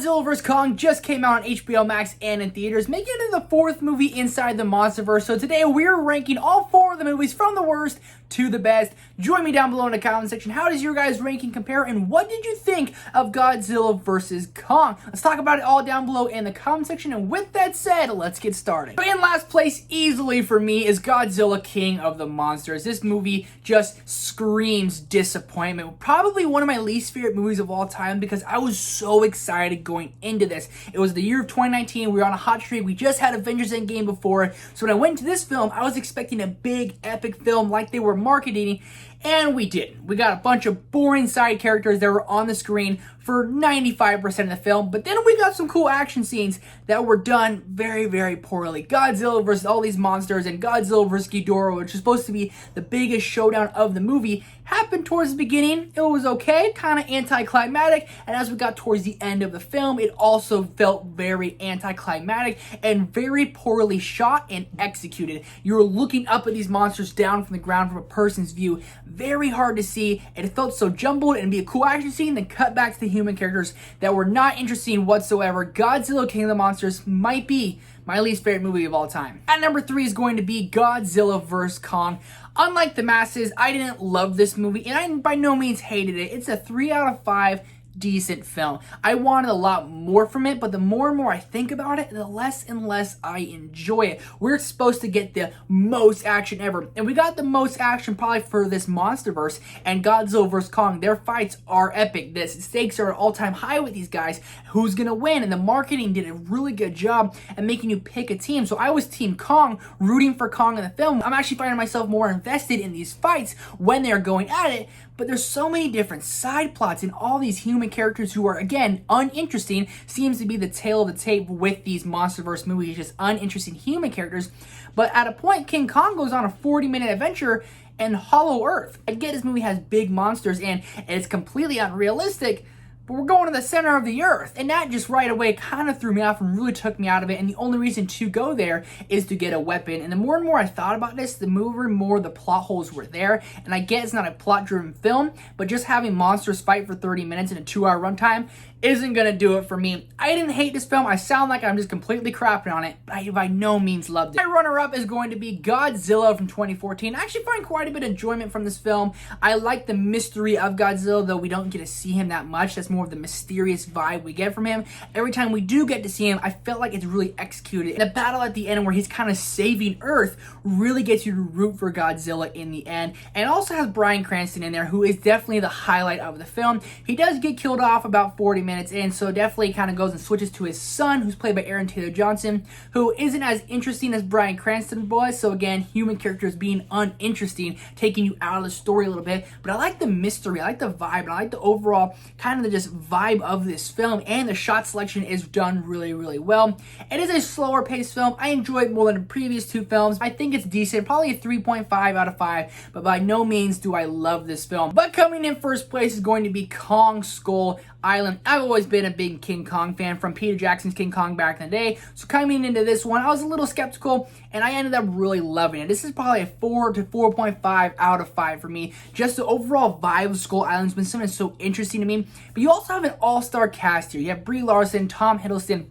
Godzilla vs. Kong just came out on HBO Max and in theaters, making it the fourth movie inside the Monsterverse. So today we're ranking all four of the movies from the worst to the best. Join me down below in the comment section. How does your guys' ranking compare, and what did you think of Godzilla vs. Kong? Let's talk about it all down below in the comment section, and with that said, let's get started. So in last place, easily for me, is Godzilla King of the Monsters. This movie just screams disappointment. Probably one of my least favorite movies of all time because I was so excited going into this. It was the year of 2019. We were on a hot streak. We just had Avengers Endgame before it. So when I went into this film, I was expecting a big, epic film like they were marketing, and we didn't. We got a bunch of boring side characters that were on the screen for 95% of the film, but then we got some cool action scenes that were done very, very poorly. Godzilla versus all these monsters and Godzilla versus Ghidorah, which is supposed to be the biggest showdown of the movie, happened towards the beginning. It was okay, kind of anticlimactic, and as we got towards the end of the film, it also felt very anticlimactic and very poorly shot and executed. You were looking up at these monsters down from the ground from a person's view. Very hard to see, and it felt so jumbled, and it'd be a cool action scene, then cut back to the human characters that were not interesting whatsoever. Godzilla King of the Monsters might be my least favorite movie of all time. At number 3 is going to be Godzilla vs. Kong. Unlike the masses, I didn't love this movie, and I by no means hated it. It's a 3 out of 5 decent film. I wanted a lot more from it, but the more and more I think about it, the less and less I enjoy it. We're supposed to get the most action ever, and we got the most action probably for this Monsterverse, and Godzilla vs. Kong, their fights are epic. The stakes are at all-time high with these guys. Who's gonna win? And the marketing did a really good job at making you pick a team. So I was Team Kong, rooting for Kong in the film. I'm actually finding myself more invested in these fights when they're going at it, but there's so many different side plots and all these human characters who are, again, uninteresting. Seems to be the tail of the tape with these Monsterverse movies, just uninteresting human characters. But at a point, King Kong goes on a 40-minute adventure in Hollow Earth. I get this movie has big monsters and it's completely unrealistic, but we're going to the center of the earth, and that just right away kind of threw me off and really took me out of it, and the only reason to go there is to get a weapon. And the more and more I thought about this, the more and more the plot holes were there. And I get it's not a plot-driven film, but just having monsters fight for 30 minutes in a 2-hour runtime isn't gonna do it for me. I didn't hate this film. I sound like I'm just completely crapping on it, but I by no means loved it. My runner-up is going to be Godzilla from 2014. I actually find quite a bit of enjoyment from this film. I like the mystery of Godzilla, though we don't get to see him that much. That's more of the mysterious vibe we get from him. Every time we do get to see him, I felt like it's really executed. And the battle at the end where he's kind of saving Earth really gets you to root for Godzilla in the end. And it also has Bryan Cranston in there, who is definitely the highlight of the film. He does get killed off about 40 minutes in, so definitely kind of goes and switches to his son, who's played by Aaron Taylor Johnson, who isn't as interesting as Bryan Cranston was. So again, human characters being uninteresting, taking you out of the story a little bit. But I like the mystery, I like the vibe, and I like the overall kind of the just vibe of this film, and the shot selection is done really, really well. It is a slower paced film. I enjoy it more than the previous two films. I think it's decent, probably a 3.5 out of 5, but by no means do I love this film. But coming in first place is going to be Kong Skull Island. I've always been a big King Kong fan from Peter Jackson's King Kong back in the day, so coming into this one, I was a little skeptical, and I ended up really loving it. This is probably a 4 to 4.5 out of 5 for me. Just the overall vibe of Skull Island's been something so interesting to me, but you also have an all-star cast here. You have Brie Larson, Tom Hiddleston,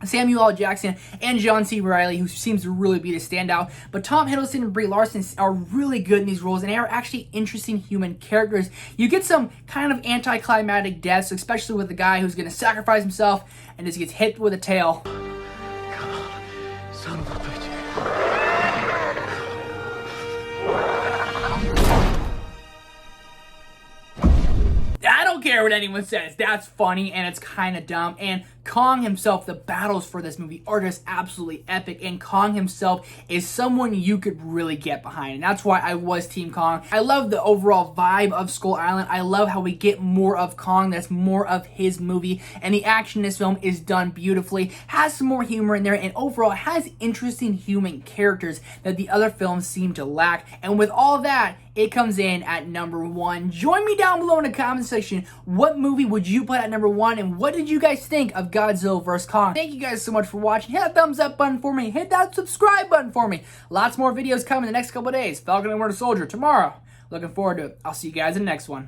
Samuel L. Jackson, and John C. Reilly, who seems to really be the standout. But Tom Hiddleston and Brie Larson are really good in these roles, and they are actually interesting human characters. You get some kind of anticlimactic deaths, especially with the guy who's going to sacrifice himself and just gets hit with a tail. Come on, son of a bitch. I don't care what anyone says. That's funny, and it's kind of dumb. And Kong himself, the battles for this movie are just absolutely epic, and Kong himself is someone you could really get behind, and that's why I was Team Kong. I love the overall vibe of Skull Island. I love how we get more of Kong. That's more of his movie, and the action in this film is done beautifully, has some more humor in there, and overall has interesting human characters that the other films seem to lack. And with all that, it comes in at number 1. Join me down below in the comment section. What movie would you put at number 1, and what did you guys think of Godzilla vs. Kong? Thank you guys so much for watching. Hit that thumbs up button for me. Hit that subscribe button for me. Lots more videos coming in the next couple of days. Falcon and Winter Soldier tomorrow. Looking forward to it. I'll see you guys in the next one.